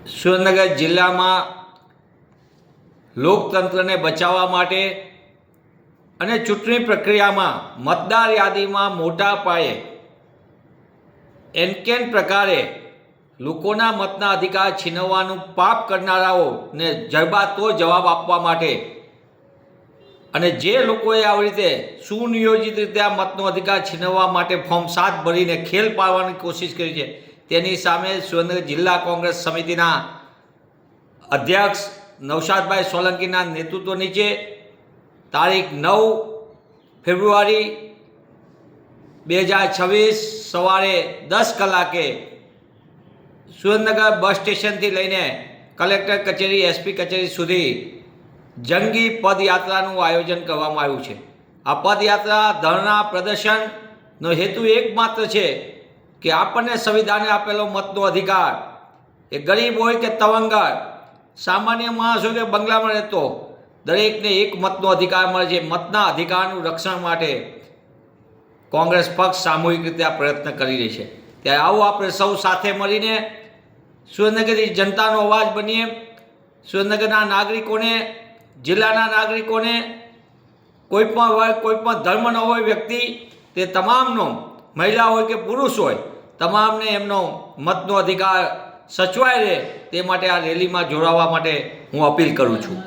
સુરેન્દ્રનગર જિલ્લામાં લોકતંત્રને બચાવવા માટે અને ચૂંટણી પ્રક્રિયામાં મતદાર યાદીમાં મોટા પાયે એનકેન પ્રકારે લોકોના મતના અધિકાર છીનવવાનું પાપ કરનારાઓને જડબાતો જવાબ આપવા માટે અને જે લોકોએ આવી રીતે સુનિયોજિત રીતે આ મતનો અધિકાર છીનવવા માટે ફોર્મ 7 ભરીને ખેલ પાડવાની કોશિશ કરી છે, તેની સામે સુરેન્દ્રનગર જિલ્લા કોંગ્રેસ સમિતિના અધ્યક્ષ નૌશાદભાઈ સોલંકીના નેતૃત્વ નીચે તારીખ 9 ફેબ્રુઆરી 2026 સવારે 10 કલાકે સુરેન્દ્રનગર બસ સ્ટેશનથી લઈને કલેક્ટર કચેરી, એસપી કચેરી સુધી જંગી પદયાત્રાનું આયોજન કરવામાં આવ્યું છે। આ પદયાત્રા ધરણા પ્રદર્શનનો હેતુ એકમાત્ર છે કે આપણને સંવિધાને આપેલો મતનો અધિકાર, એ ગરીબ હોય કે તવંગર, સામાન્ય માણસ હોય કે બંગલામાં રહેતો, દરેકને એક મતનો અધિકાર મળે છે। મતના અધિકારનું રક્ષણ માટે કોંગ્રેસ પક્ષ સામૂહિક રીતે આ પ્રયત્ન કરી રહી છે। ત્યારે આવો આપણે સૌ સાથે મળીને સુરેન્દ્રનગરની જનતાનો અવાજ બનીએ। સુરેન્દ્રનગરના નાગરિકોને, જિલ્લાના નાગરિકોને કોઈ પણ વર્ગ, કોઈ પણ ધર્મનો હોય વ્યક્તિ, તે તમામનો, મહિલા હોય કે પુરુષ હોય, તમામને એમનો મતનો અધિકાર સચવાય રહે તે માટે આ રેલીમાં જોડાવા માટે હું અપીલ કરું છું।